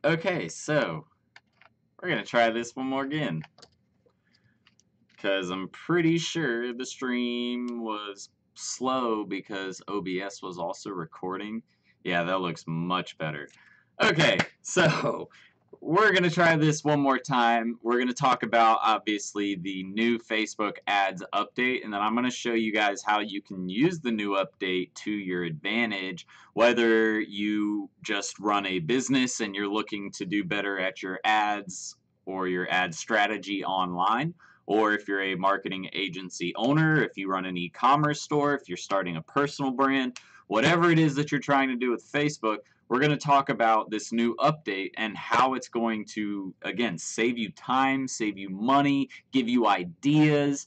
Okay, so we're going to try this one more again because I'm pretty sure the stream was slow because OBS was also recording. Yeah, that looks much better. Okay, so we're going to try this one more time. We're going to talk about, obviously, the new Facebook ads update, and then I'm going to show you guys how you can use the new update to your advantage, whether you just run a business and you're looking to do better at your ads or your ad strategy online, or if you're a marketing agency owner, if you run an e-commerce store, if you're starting a personal brand, whatever it is that you're trying to do with Facebook, we're going to talk about this new update and how it's going to, again, save you time, save you money, give you ideas,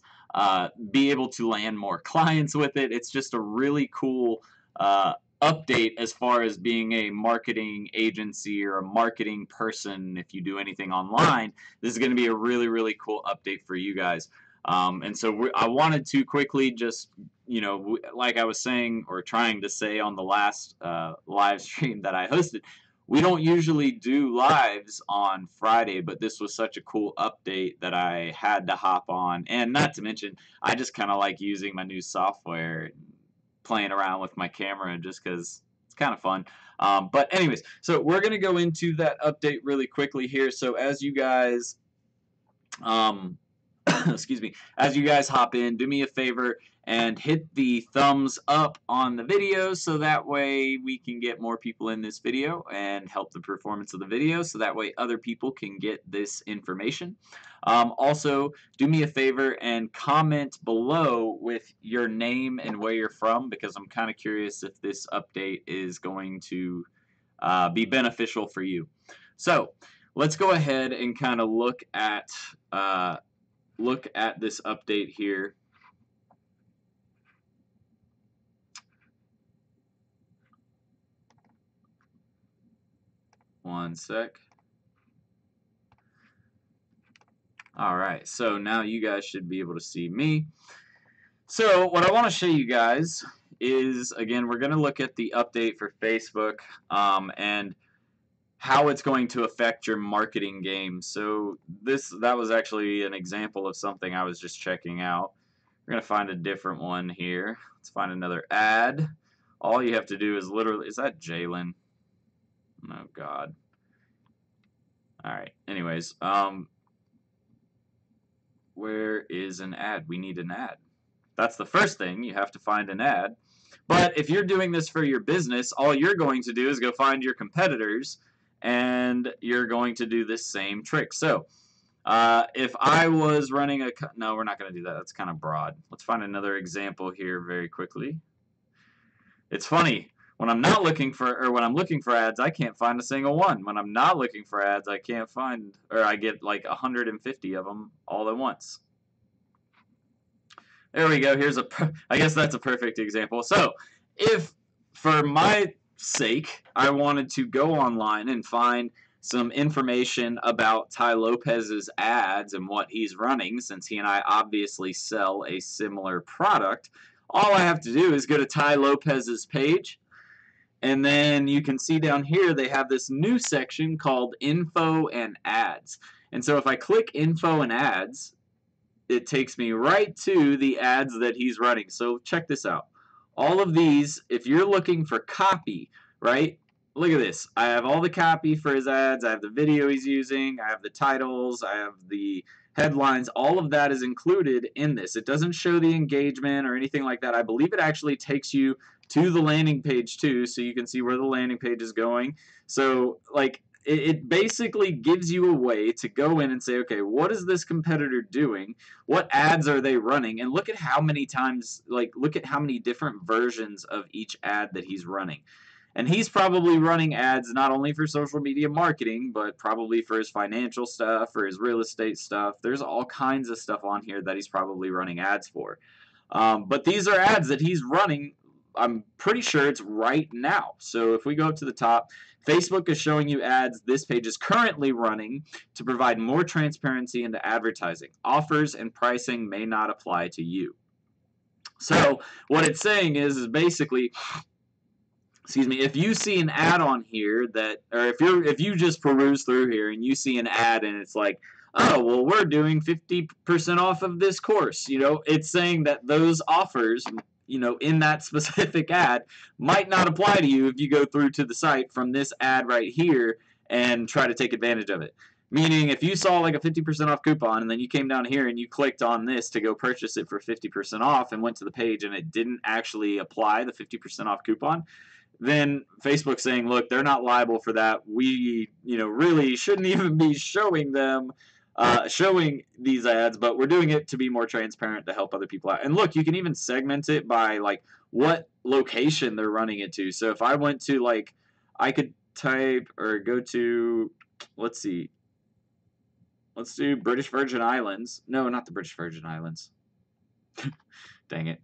be able to land more clients with it. It's just a really cool update as far as being a marketing agency or a marketing person. If you do anything online, this is going to be a really, really cool update for you guys. And so I wanted to quickly just, like I was saying or trying to say on the last live stream that I hosted, we don't usually do lives on Friday, but this was such a cool update that I had to hop on. And not to mention, I just kind of like using my new software, playing around with my camera just because it's kind of fun. But anyways, so we're going to go into that update really quickly here. So as you guys excuse me, as you guys hop in, do me a favor and hit the thumbs up on the video so that way we can get more people in this video and help the performance of the video so that way other people can get this information. Also, do me a favor and comment below with your name and where you're from because I'm kind of curious if this update is going to be beneficial for you. So let's go ahead and kind of look at this update here. One sec. All right, so now you guys should be able to see me. So what I want to show you guys is, again, we're going to look at the update for Facebook and how it's going to affect your marketing game. So that was actually an example of something I was just checking out. We're going to find a different one here. Let's find another ad. All you have to do is literally, is that Jalen? Oh, God. All right. Anyways, where is an ad? We need an ad. That's the first thing. You have to find an ad. But if you're doing this for your business, all you're going to do is go find your competitors, and you're going to do this same trick. So if I was running no, we're not going to do that. That's kind of broad. Let's find another example here very quickly. It's funny. When I'm not looking for, or when I'm looking for ads, I can't find a single one. When I'm not looking for ads, I can't find, or I get like 150 of them all at once. There we go. I guess that's a perfect example. So if for my sake, I wanted to go online and find some information about Ty Lopez's ads and what he's running, since he and I obviously sell a similar product, all I have to do is go to Ty Lopez's page, and then you can see down here they have this new section called Info and Ads. And so if I click Info and Ads, it takes me right to the ads that he's running. So check this out. All of these, if you're looking for copy, right? Look at this. I have all the copy for his ads. I have the video he's using. I have the titles. I have the headlines. All of that is included in this. It doesn't show the engagement or anything like that. I believe it actually takes you to the landing page too, so you can see where the landing page is going. So like it basically gives you a way to go in and say, okay, what is this competitor doing? What ads are they running? And look at how many times, look at how many different versions of each ad that he's running. And he's probably running ads not only for social media marketing, but probably for his financial stuff, for his real estate stuff. There's all kinds of stuff on here that he's probably running ads for. But these are ads that he's running. I'm pretty sure it's right now. So if we go up to the top, Facebook is showing you ads this page is currently running to provide more transparency into advertising. Offers and pricing may not apply to you. So what it's saying is basically excuse me, if you see an ad on here that, or if you just peruse through here and you see an ad and it's like, oh, well, we're doing 50% off of this course, it's saying that those offers, in that specific ad might not apply to you if you go through to the site from this ad right here and try to take advantage of it. Meaning, if you saw like a 50% off coupon and then you came down here and you clicked on this to go purchase it for 50% off and went to the page and it didn't actually apply the 50% off coupon, then Facebook's saying, look, they're not liable for that. We, really shouldn't even be showing them, showing these ads, but we're doing it to be more transparent to help other people out. And look, you can even segment it by like what location they're running it to. So if I went to like, I could type or go to, let's see, let's do British Virgin Islands. No, not the British Virgin Islands. Dang it.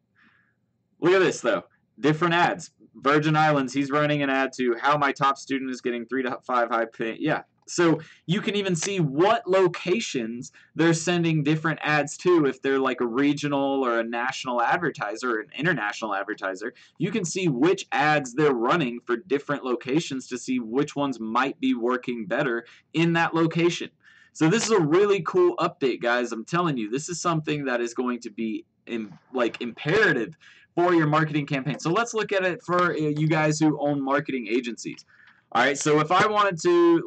Look at this, though. Different ads. Virgin Islands, he's running an ad to how my top student is getting 3 to 5 high pay. Yeah. So you can even see what locations they're sending different ads to. If they're like a regional or a national advertiser or an international advertiser, you can see which ads they're running for different locations to see which ones might be working better in that location. So this is a really cool update, guys. I'm telling you, this is something that is going to be imperative for your marketing campaign. So let's look at it for you guys who own marketing agencies. All right, so if I wanted to,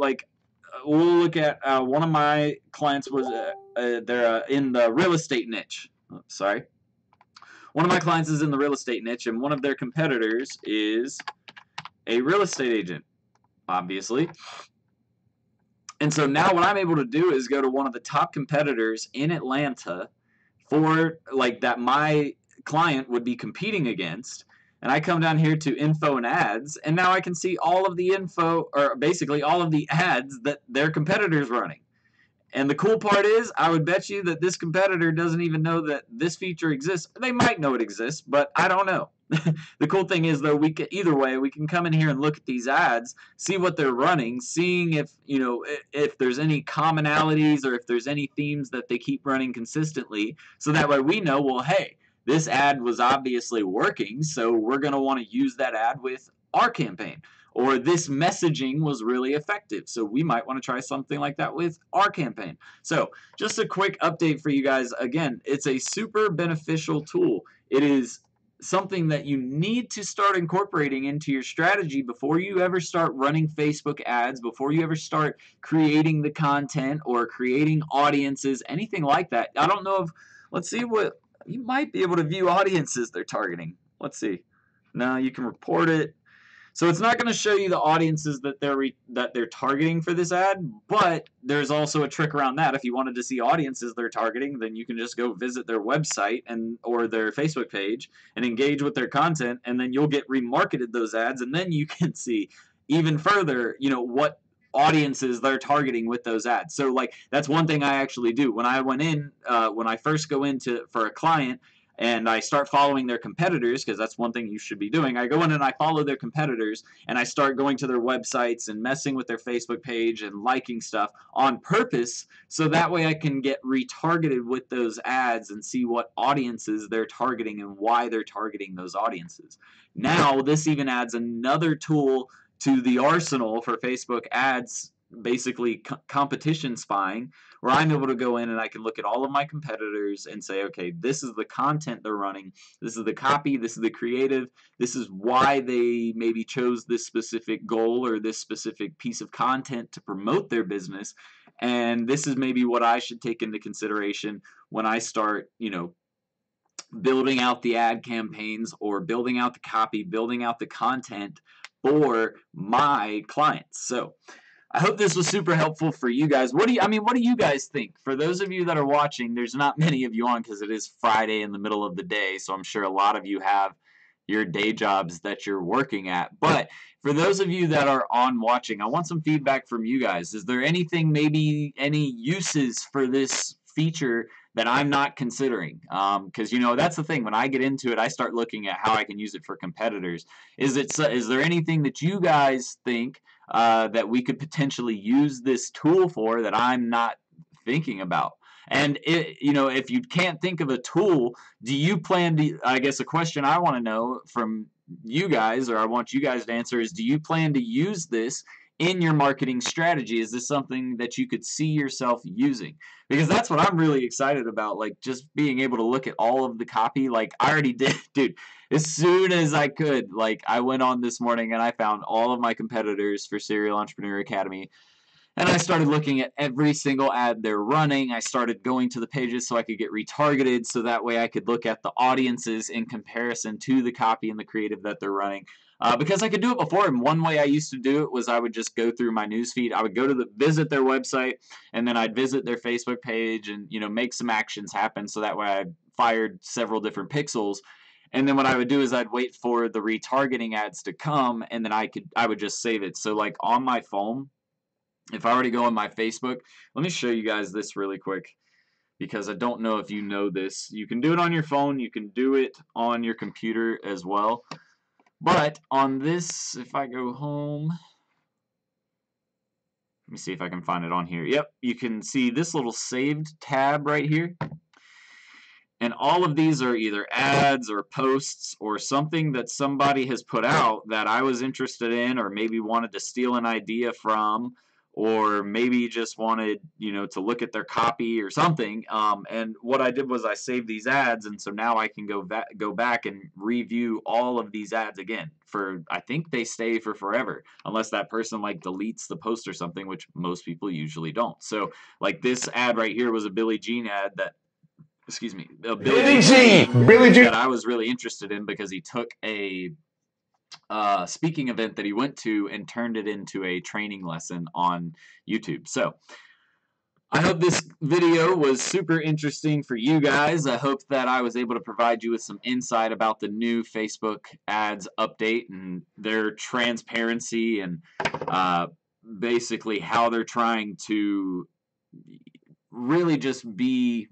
we'll look at one of my clients was they're in the real estate niche. Oh, sorry. One of my clients is in the real estate niche, and one of their competitors is a real estate agent, obviously. And so now what I'm able to do is go to one of the top competitors in Atlanta for that my client would be competing against, and I come down here to info and ads, and now I can see all of the info, or basically all of the ads that their competitor's running. And the cool part is, I would bet you that this competitor doesn't even know that this feature exists. They might know it exists, but I don't know. The cool thing is, though, either way, we can come in here and look at these ads, see what they're running, seeing if there's any commonalities or if there's any themes that they keep running consistently, so that way we know, well, hey, this ad was obviously working, so we're going to want to use that ad with our campaign. Or this messaging was really effective, so we might want to try something like that with our campaign. So just a quick update for you guys. Again, it's a super beneficial tool. It is something that you need to start incorporating into your strategy before you ever start running Facebook ads, before you ever start creating the content or creating audiences, anything like that. I don't know if, let's see what, you might be able to view audiences they're targeting. Let's see. No, you can report it. So it's not going to show you the audiences that they're targeting for this ad, but there's also a trick around that. If you wanted to see audiences they're targeting, then you can just go visit their website or their Facebook page and engage with their content, and then you'll get remarketed those ads, and then you can see even further, what audiences they're targeting with those ads. So that's one thing I actually do. When I first go into for a client, and I start following their competitors, because that's one thing you should be doing. I go in and I follow their competitors, and I start going to their websites and messing with their Facebook page and liking stuff on purpose, so that way I can get retargeted with those ads and see what audiences they're targeting and why they're targeting those audiences. Now, this even adds another tool to the arsenal for Facebook ads, basically competition spying, where I'm able to go in and I can look at all of my competitors and say, okay, this is the content they're running, this is the copy, this is the creative, this is why they maybe chose this specific goal or this specific piece of content to promote their business, and this is maybe what I should take into consideration when I start, building out the ad campaigns or building out the copy, building out the content for my clients. So I hope this was super helpful for you guys. What do you guys think? For those of you that are watching, there's not many of you on because it is Friday in the middle of the day, so I'm sure a lot of you have your day jobs that you're working at. But for those of you that are on watching, I want some feedback from you guys. Is there anything, maybe any uses for this feature that I'm not considering? Because that's the thing. When I get into it, I start looking at how I can use it for competitors. Is there anything that you guys think that we could potentially use this tool for that I'm not thinking about? And if you can't think of a tool, do you plan to, I guess a question I want to know from you guys, or I want you guys to answer, is do you plan to use this in your marketing strategy? Is this something that you could see yourself using? Because that's what I'm really excited about, like just being able to look at all of the copy. Like I already did, dude, as soon as I could, like I went on this morning and I found all of my competitors for Serial Entrepreneur Academy. And I started looking at every single ad they're running. I started going to the pages so I could get retargeted, so that way I could look at the audiences in comparison to the copy and the creative that they're running. Because I could do it before, and one way I used to do it was I would just go through my newsfeed. I would go to visit their website, and then I'd visit their Facebook page and make some actions happen, so that way I fired several different pixels. And then what I would do is I'd wait for the retargeting ads to come, and then I would just save it. So like on my phone, if I were to go on my Facebook, let me show you guys this really quick, because I don't know if you know this. You can do it on your phone, you can do it on your computer as well. But on this, if I go home, let me see if I can find it on here. Yep, you can see this little saved tab right here. And all of these are either ads or posts or something that somebody has put out that I was interested in, or maybe wanted to steal an idea from, or maybe just wanted, to look at their copy or something. And what I did was I saved these ads, and so now I can go back and review all of these ads again. I think they stay for forever, unless that person like deletes the post or something, which most people usually don't. So like this ad right here was a Billie Jean ad that, excuse me, Billie Jean that I was really interested in, because he took a speaking event that he went to and turned it into a training lesson on YouTube. So I hope this video was super interesting for you guys. I hope that I was able to provide you with some insight about the new Facebook ads update and their transparency, and basically how they're trying to really just be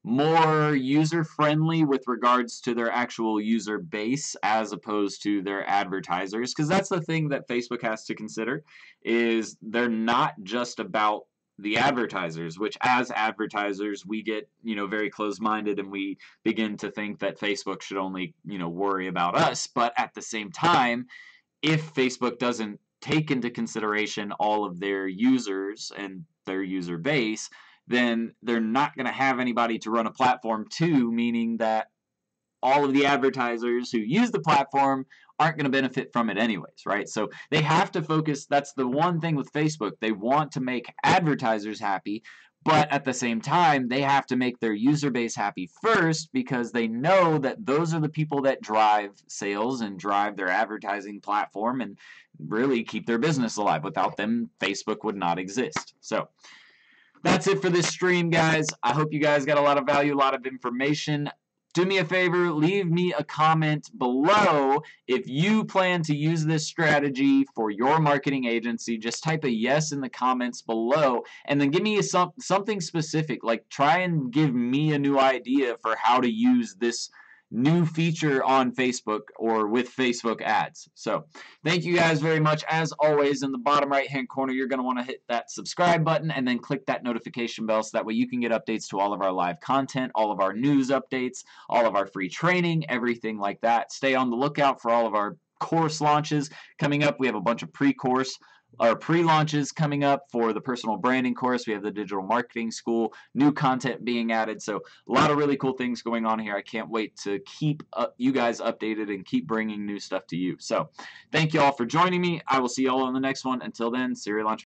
more user-friendly with regards to their actual user base as opposed to their advertisers. Because that's the thing that Facebook has to consider, is they're not just about the advertisers, which as advertisers we get very close-minded, and we begin to think that Facebook should only worry about us. But at the same time, if Facebook doesn't take into consideration all of their users and their user base, then they're not going to have anybody to run a platform to, meaning that all of the advertisers who use the platform aren't going to benefit from it anyways, right? So they have to focus. That's the one thing with Facebook. They want to make advertisers happy, but at the same time, they have to make their user base happy first, because they know that those are the people that drive sales and drive their advertising platform and really keep their business alive. Without them, Facebook would not exist. So that's it for this stream, guys. I hope you guys got a lot of value, a lot of information. Do me a favor, leave me a comment below if you plan to use this strategy for your marketing agency. Just type a yes in the comments below, and then give me something specific. Like, try and give me a new idea for how to use this new feature on Facebook or with Facebook ads. So thank you guys very much. As always, in the bottom right hand corner, you're going to want to hit that subscribe button and then click that notification bell, so that way you can get updates to all of our live content, all of our news updates, all of our free training, everything like that. Stay on the lookout for all of our course launches coming up. We have a bunch of pre-launches coming up for the personal branding course. We have the digital marketing school, new content being added. So a lot of really cool things going on here. I can't wait to keep you guys updated and keep bringing new stuff to you. So thank you all for joining me. I will see you all on the next one. Until then, Serial Entrepreneur.